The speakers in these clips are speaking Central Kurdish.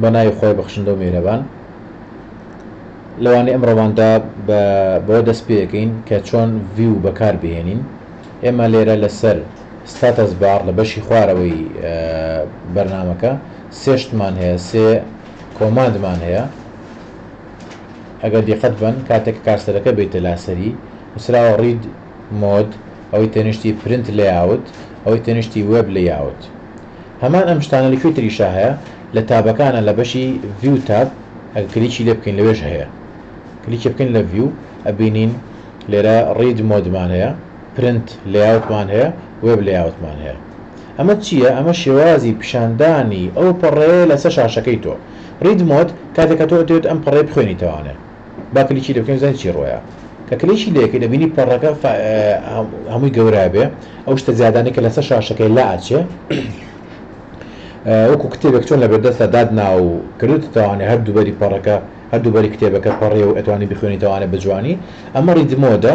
بەناوی خۆی بەخشندە و میهرەبان لەوانەیە ئەمڕۆواندا بەوە دەست پێەکەین کە چۆن ڤیو بەکار بهێنین. ئێمە لێرە لەسەر ستاتەس بار لە بەشی خوارەوەی بەرنامەکە سێ شتمان هەیە، سێ کۆماندمان هەیە. ئەگەر دیقەت بن کاتێک کارسەرەکە بێتە لاسەری نووسراوە ڕید مۆد، ئەوەی تەنیشتی پرنت لێاوت، ئەوەی تەنیشتی وێب لێاوت. هەمان ئەم شتانە لەکوێ تریشا هەیە لە تابەکانە لە بەشی ڤیو تاب. ئەگە کلیکی لێ بکەین لەوێش هەیە، کلیکی بکەین لە ڤیو ئەبینین لێرە ڕید مۆدمان هەیە، پرنت لێاوتمان هەیە، وێب لێاوتمان هەیە. ئەمە چییە؟ ئەمە شێوازی پیشاندانی ئەو پەڕەیە لەسەر شاشەکەی تۆ. ڕید مۆد کاتێکە تۆ دەوێت ئەم پەڕێ بخوێنیتەوانێ، با کلیکی لێ بکەین زانین چی ڕۆیە. کە کلیکی لێکەی دەبینی پەڕەکە هەمووی گەورە بێ، ئەو شتە زیادانەی کە لەسەر شاشەکەی لا ئاچێ وەکو کتێبێک چۆن لەبەردەستە دادنا و کردوتەوانێ هەردووبەری پەڕەکە هەردووبەری کتێبەکە پەڕێ و ئەتوانی بخوێنیتەوانێ بجوانی. ئەمە ڕید مۆدە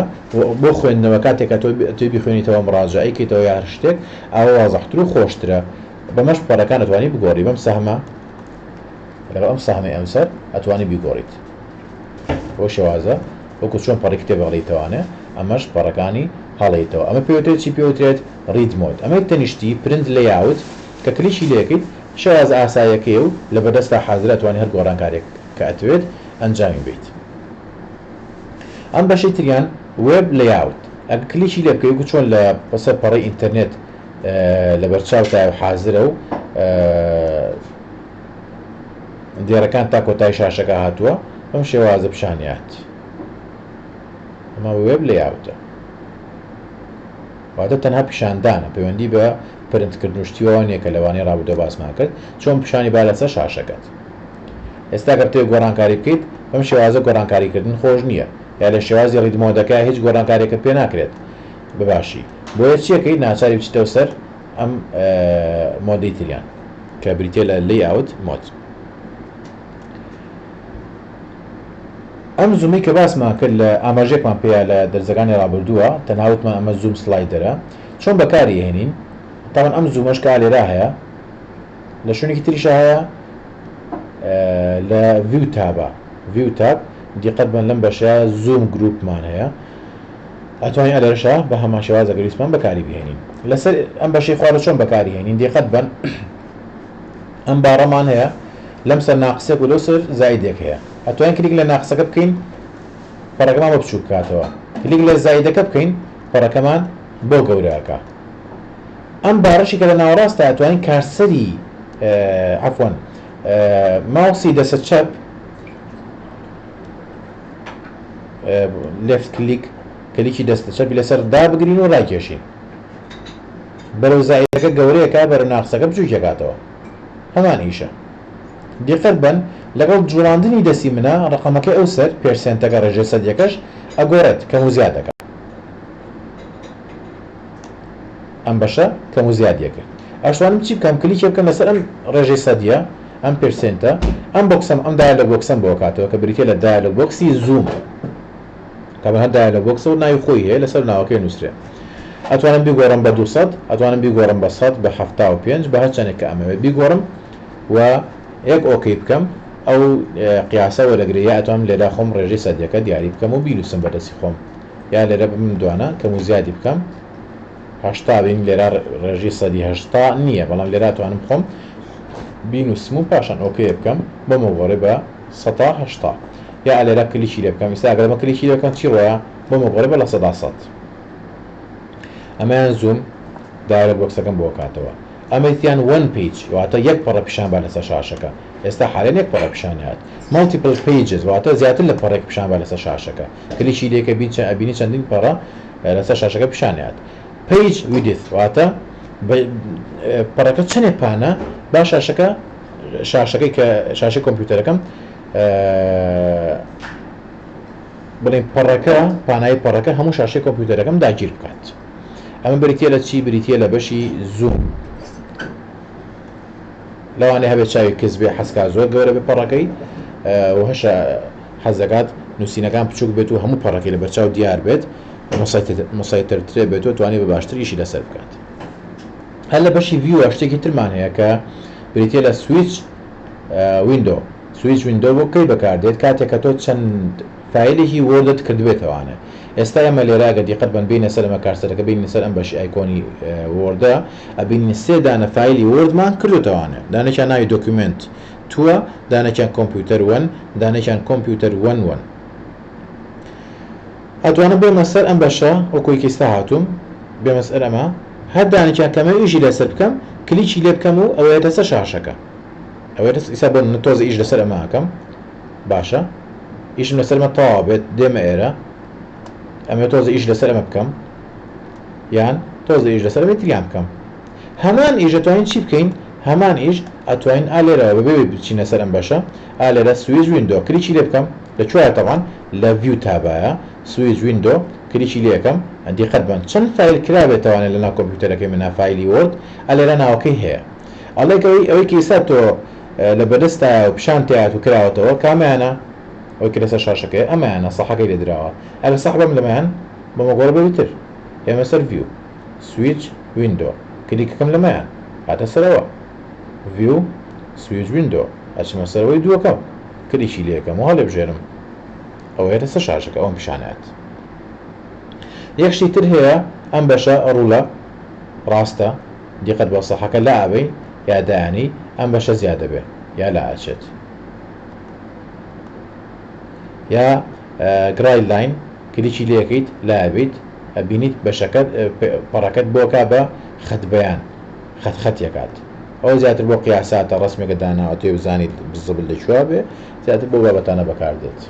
بۆ خوێندنەوە کاتێکە توی بخوێنیتەوە مڕاجعەی کەیتەوە یا هەر شتێک ئەوە وازەحتر و خۆشترە. بەمەش پەڕەکان ئەتوانی بگۆڕی، بەم سەهمە لەگەڵ ئەم سەهمەی ئەمسەر ئەتوانی بیگۆڕیت. بۆ شێوازە وەکو چۆن پەڕی کتێب هەڵیتەوانێ ئەمەش پەڕەکانی هەڵیتەوە. ئەمە پێوترێت چی پێوترێت؟ ڕید مۆد. ئەمە تەنیشتی پرنت لێاوت کە کلیکی لێکەیت شێواز ئاسایەکەی و لە بەدەستا حازرە ئەتوانی هەر گۆڕانکارێک کە ئەتوێت ئەنجامی بیت. ئەم بەشەی تریان وێب لێاوت. ئەگە کلیکی لێ بکەی وەکو چۆن لە بەسەر پەڕەی ئینتەرنێت لە بەرچاوتای و حازرە و دیێرەکان تا کۆتای شاشەکە هاتووە بەم شێوازە پیشانیات. ئەمە وێب لێاوتە، واتە تەنها پیشاندانە پەیوەندی بە پرنتکردن و شتیوەوە نییە کە لەوانەیە ڕابردووە باسمان کرد چۆن پیشانی با لەسەر شاشەکەت. ئێستا کە بتێ گۆڕانکاری بکەیت بەم شێوازە گۆڕانکاریکردن خۆش نییە، یا لە شێوازی ڕید مۆدەکە هیچ گۆڕانکاریەکەت پێ ناکرێت بباشی. بۆیە چیەکەیت ناچاری بچیتەوە سەر ئەم مۆدەی تریان کە بریتێ لە لاyout مۆد. ئەم زوومی کە باسمان کرد لە ئاماژێکمان پێیا لە دەرزەکانی ڕابردووە تەناوتمان ئەمە زووم سلایدەرە چۆن بەکاری هێنین. تاوان ئەم زوومەش کە لێرا هەیە لە شوێنێکی تریشە هەیە لە ڤیو تابە. ڤیو تاب دیقەت بن لەم بەشە زووم گروپمان هەیە، ئەتوانین ئەلێرەشە بە هەمان شێوازە گەویستمان بەکاری بهێنین. لەسەر ئەم بەشەی خوارە چۆن بەکاری هێنین دیقەت بن ئەم باڕەمان هەیە لەم سەر ناقسێک و لەو سەر زایدێک هەیە. ئەتوانین کلیک لە ناقسەکە بکەین پەڕەکەمان بۆ بچووک بکاتەوە، کلیک لە زایدەکە بکەین پەڕەکەمان بۆ گەورەکە. ئەم باڕەشی کە لە ناوەڕاستە ئەتوانین کارسەری عەفوەن ماوسی دەسە چەپ لێفت کلیکی دەستە چەپی لەسەر دابگرین و ڕایکێشین بەرەو زایدەکە گەورەیەکە بەرەو ناقسەکە بچووکێکاتەوە. هەمان ئیشە. دیقەت بن لەگەڵ جوڵاندنی دەستی منە ڕقەمەکەی ئەو سەر پێرسێنتەکە ڕێژەی سەدیەکەش ئەگۆڕێت کەم و زیادەکە. ئەم بەشە کەم و زیادیەکە. ئەشوانم چی بکەم کلیکی بکەم لەسەر ئەم ڕێژەی سەدیە ئەم پێرسێنتە ئەم بۆکسم ئەم دایلۆگ بۆکسم بۆ کاتەوە کە بریتێ لە دایلۆگ بۆکسی زووم کە بە هەر دایلۆگ بۆکسە و ناوی خۆی هەیە لەسەر ناوەکەی نووسرێ. ئەتوانم بیگۆڕم بە 200، ئەتوانم بیگۆڕم بە 100، بە 75 بە هەر چەندێک کە ئەمەوێت بیگۆڕم و یەک ئۆکەی بکەم. ئەو قیاسە وەرەگرەیە ئەتوانم لێرە خۆم ڕێژەی سەدیەکە دیاری بکەم و بینووسم بەدەستی خۆم، یا لێرە من دوانە کەم و زیادی بکەم 80 بین لێرە ڕێژەی سەدی 80 نییە، بەڵام لێرە توانم خۆم بینووسم و پاشان ئۆکەی بکەم بۆ مەگۆڕێ بە 180 یا لێرە کلیکی لێ بکەم. ئێستا ئەگەر بە کلیکی لێ بکەم چی ڕۆیە بۆ مەگۆڕێ بە لە 100. ئەمەیان زووم دایرە بۆکسەکەم بۆ کاتەوە. ئەمەیتیان one page واتە یەک پەڕە پیشان با لەسەر شاشەکە. ئێستا حالێن یەک پەڕە پیشان هات. multiple pages واتە زیاتر لە پەڕێک پیشان با لەسەر شاشەکە. کلیکی لێکە ئەبینی چەندین پەڕە لەسەر شاشەکە پیشان هات. page width واتە پەڕەکە چەندێک پانە با شاشەکەی کە شاشەی کۆمپیوتەرەکەم بڵێن پەڕەکە پانایی پەڕەکە هەموو شاشەی کۆمپیوتەرەکەم داگیر بکات. ئەمە بریتە لە چی؟ بریتە لە بەشی زووم. لەوانەیە هەبێت چاوی کەس بێ حەزکا زۆر گەورە بێ پەڕەکەی و هەشە حەزەکات نوسینەکان بچووک بێت و هەموو پەڕەکەی لە بەرچاو دیار بێت مسایترترێ بێت و توانێت بە باشتر ئیشی لەسەر بکات. هەر لە بەشی ڤیوە شتێکی ترمان هەیە کە بریتە لە سویچ ویندۆ سویچ ویندۆ بۆ کەی بەکاردێت کاتێک کە تۆ چەند فایلێکی وۆردت کردبێتەوانە. ئێستا ئەمە لێرە ئەگە دیقەت بن بینە سەر ئەمە کارسەرەکە بینی سەر ئەم بەشی ئایکۆنی وۆردە ئەبینی سێ دانە فایلی وۆردمان کردوتەوانە. دانێکیان ناوی دۆکیومنت تووە، دانێکیان کۆمپیوتەر 1، دانێکیان کۆمپیوتەر 1 ئەتوانم بێمە سەر ئەم بەشە وەکوی کەیستا هاتووم بێمە سەر ئەمە هەر دانێکیان کەمە ئیژی لەسەر بکەم کلیکی لێ بکەم و ئەوەیە دەسە شاشەکە ئەوەیە ئیسا بۆ تۆزە ئیش لەسەر ئەمە ئەکەم باشە ئیشم لەسەرمە تەواو بێت دێمە ئێرە ئەمە تۆزە ئیش لەسەر ئەمە بکەم یان تۆزە ئیش لەسەر ئەمە تریان بکەم هەمان ئیش ئەتوانین چی بکەین هەمان ئیش ئەتوانین ئالێرەوە بەبێ بچینە سەر ئەم بەشە ئالێرە سویچ ویندۆ کلیکی لێ بکەم لەکوێیە تەوان لە ڤیو تابایە سویچ ویندۆ کلیکی لێ یەکەم دیقەت بن چەند فایل کرابێتەوانێت لەناو کۆمپیوتەرەکەی منە فایلی وۆرد ئەلێرە ناوەکەی هەیە ئەڵێکەوەی ئەوەی کەیسا تۆ لە بەدەستایە و پیشان تایات و کراوەتەوە کامیانە ئەوەی کە لەسەر شاشەکەی ئەمایانە سەحەکەی لێدراوە ئەگە سەح بەم لەمایان بەمەگۆڕ بەوتر ئێمە سەر ڤیو سویچ ویندۆ کلیکەکەم لەمایان هاتە سەرەوە ڤیو سویچ ویندۆ ئەچمە سەرەوەی دووەکەم کلیکی لێ یەکەم و هەڵێبژێرم ئەوەیە سەر شاشەکە ئەوم پیشانەت یەکشتی تر هەیە ئەم بەشە ڕوولە ڕاستە دیقەت بە سەحەکە لا ئەبەی یا دایانی ئەم بەشە زیادە بێ یا لا ئاچێت یا گرای لاین کلیکی لێ یەکەیت لا ئەبیت ئەبینیت بەشەکەت پەڕەکەت بۆکا بە خەتبەیان خەت یەکات ئەو زیاتر بۆ قیاساتە ڕسمێکە داناوە تێ بزانیت بزبل لەکوێ بێ زیاتر بۆ بابەتانە بەکاردێت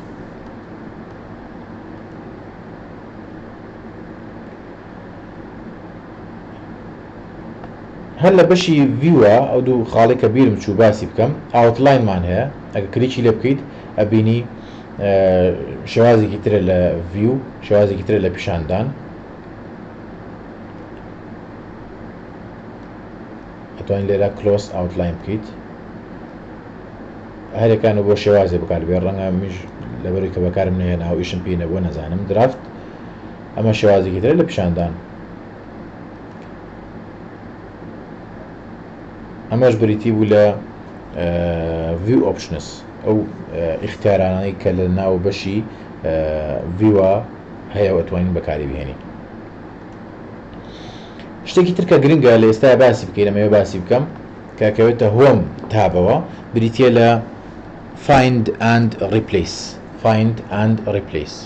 هەر لە بەشی ڤیوە ئەو دوو خاڵی کە بیرم چوو باسی بکەم ئاوتلاینمان هەیە ئەگە کلیکی لێ بکەیت ئەبینی شێوازێکی ترە لە ڤیو شێوازێکی ترە لە پیشاندان ئەتوانین لێرە کلۆس ئاوتلاین بکەیت هەرێکانە بۆ شێوازێ بەکاربێ ڕەنگە میش لەبەرەوەی کە بەکارم نهێنا و ئیشم پێی نەبووە نەزانم درافت ئەمە شێوازێکی ترە لە پیشاندان ئەمەش بریتی بوو لە ڤیو ئۆپشنس ئەو ئیختیارانەی کە لە ناو بەشی ڤیوە هەیە و ئەتوانین بەکاری بهێنین شتێکی تر کە گرنگە لە ئێستا باسی بکەین ئەمەوێ باسی بکەم کاکەوێتە هۆم تابەوە بریتە لە find and replace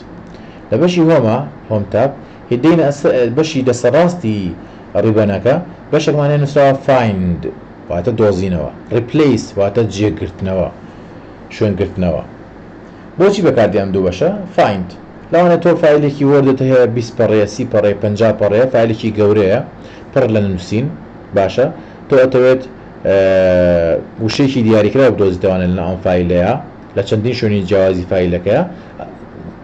لە بەشی هۆمە هۆم تاب هێدەینە بەشی دەسەڕاستی ڕیبەنەکە بەشێکمانێ نووسراوە find واتە دۆزینەوە replace واتە جێگرتنەوە شوێنگرتنەوە بۆچی بەکاردیان دوو بەشە find لەوانە تۆ فایلێکی وەردت هەیە 20 پەڕەیە 30 پەڕەیە 50 پەڕەیە فایلێکی گەورەیە پڕ لە نوسین باشە تۆ ئەتەوێت وشەیەکی دیاریکراوە بدۆزیتەوانە لە ئەم فایلەیە لە چەندین شوێنی جیاوازی فایلەکەیە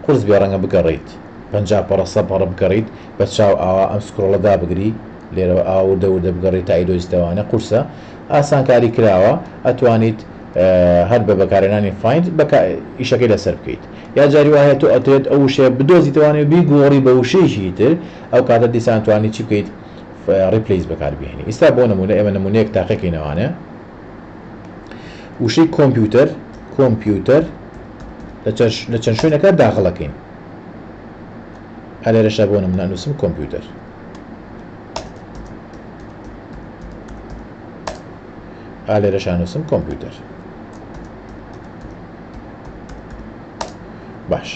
قورس بێ ڕەنگە بگەڕیت 50 پەڕە 100 پەڕە بگەڕیت بە چاو ئاوا ئەم سکرۆڵەدا بگری لێرەوە ئاوردەوردە بگەڕیت تا ئیدۆزیتەوانە قورسە ئاسانکاری کراوە ئەتوانیت هەر بە بەکارهێنانی فایند ئیشەکەی لەسەر بکەیت یا جاری وایە تۆ ئەتوێت ئەو وشەیە بدۆزیتەوانێت بیگۆڕی بە وشەیەکی تر ئەو کاتە دیسان توانیت چی بکەیت ریپلیس بەکاربهێنی ئێستا بۆ نمونە ئێمە نمونەیەک تاقیکەینەوانە وشەی کۆمپیوتەر لە چەند شوێنەکە داخڵەکەین هەلێرەشە بۆ نمونە نووسم کۆمپیوتەر هەلێرەشە نووسم کۆمپیوتەر باش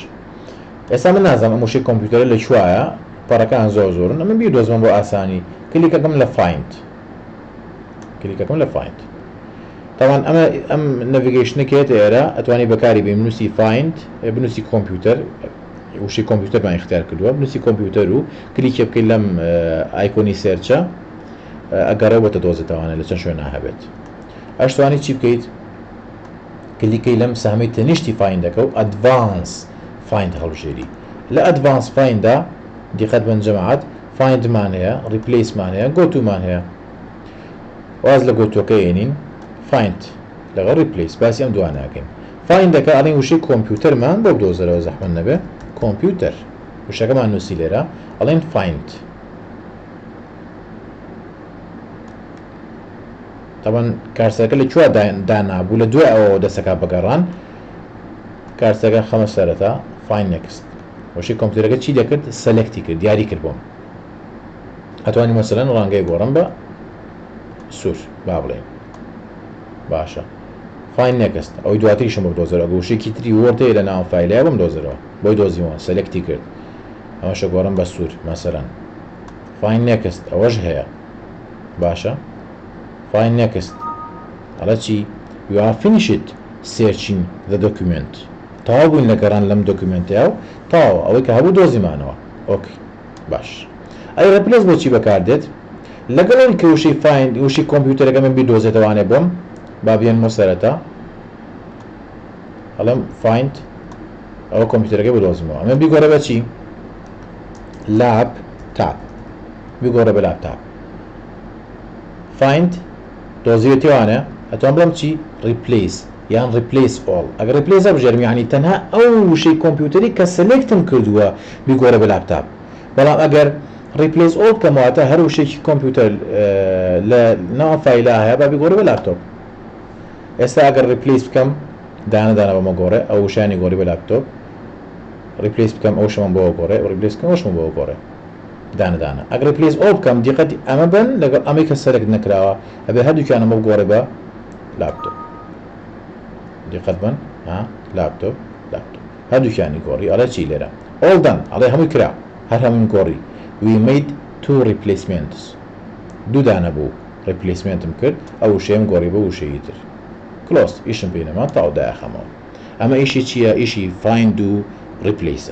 ئێستا من نازانم ئەم وشەی کۆمپیوتەرە لەکوایە پەڕەکان زۆرن ئەمە بیردۆزمەوە بۆ ئاسانی کلیکەکەم لە فایند تاوان ئەم نەڤیگەیشنەکێت ئێرە ئەتوانی بەکاری بێ بنووسی فایند بنووسی کۆمپیوتەر وشەی کۆمپیوتەرمان اختیار کردووە بنووسی کۆمپیوتەر و کلیکێ بکەیت لەم ئایکۆنی سێرچە ئەگەڕێ بۆتە دۆزێتەوانە لە چەند شوێنە هەبێت ئەشتوانی چی بکەیت کلیکەی لەم سامی تەنیشتی فایندەکە و ئەدڤانس فایند هەڵبژێری لە ئەدڤانس فایندا دیقەت بن جەماعەت فایندمان هەیە ریپلیسمان هەیە گۆتومان هەیە واز لە گۆتوەکە هێنین فایند لەگەڵ ریپلیس باسی ئەم دواناکەین فایندەکە ئەڵێن وشەی کۆمپیوتەرمان بۆ بدۆزەرەوە زەحمەت نەبێ کۆمپیوتەر وشەکەمان نووسی لێرە ئەڵێن فایند طبعا کارسەکە لە کوێ دانابوو لە دوای ئەوە دەسەکە بەگەڕان کارسەکە خەمە سەرەتا فاین نێکست وەشی کۆمپیوتەرەکە چی دەکرد سەلێکتی کرد دیاری کرد بۆم ئەتوانی مەسەلەن ڕانگەی گۆڕم بە سوور با بڵێن باشە فاین نێکست ئەوەی دواتریشم بۆ دۆزەرەوە گوشێکی تری وەرتەیە لە ناو فایلەیە بم دۆزەرەوە بۆی دۆزیەوە سەلێکتی کرد ئەوەشە گۆڕم بە سوور مەسەلەن فاین نێکست ئەوەش هەیە باشە فاین نێکست ئەڵە چی you have finished searching the document تەواو بووین لە گەڕان لەم دۆکیومنتەیە و تەواو ئەوەی کە هەبوو دۆزیمانەوە ئۆکەی باش ئەی ڕپلێس بۆچی بەکاردێت لەگەڵ کە وشەی فایند وشەی کۆمپیوتەرەکە من بیدۆزێتەوانێ بۆم با بێنمە سەرەتا ئەڵێم فایند ئەوە کۆمپیوتەرەکە بدۆزمەوە ئەمە بیگۆڕە بە چی لاپ تاپ بیگۆڕە بە لاپتاپ فایند دۆزیوێتیوانە ئەتوان بڵم چی ریپلیس یان ریپلیس ئۆڵ ئەگەر ریپلیس بژێرم یعنی تەنها ئەو وشەی کۆمپیوتەری کە سەلێکتم کردووە بیگۆڕە بە لاپتاپ بەڵام ئەگەر ریپلیس ئۆڵ کەمەواتە هەر وشێکی کۆمپیوتەر لە ناو فایلە هەیە با بیگۆڕە بە لاپتۆپ ئێستا ئەگەر ریپلیس بکەم دانەدانە بەمە گۆڕێ ئەو وشانی گۆڕی بە لاپتۆپ ریپلیس بکەم ئەو شەمە بۆەوە گۆڕێ ریپلیس بکەم ئەوشمە بۆەوە گۆڕێ دانەدانە ئەگەر ریپلیس ئۆڵ بکەم دیقەتی ئەمە بن لەگەڵ ئەمەی کە سەلێکت نەکراوە ئەبێ هەردووکیانەمە بگۆڕێ بە لاپتۆپ دیقەت بن لاپتۆپ هەردووکیانی گۆڕی ئەڵێ چی لێرە all done ئەڵێ هەمووی کرا هەر هەمووی گۆڕی we made 2 replacements دوو دانە بوو replacementم کرد ئەو وشەیەم گۆڕی بە وشەیە تر کلۆس ئیشم پێ نەما تاو دایەخەمەوە ئەمە ئیشی چییە ئیشی find و replace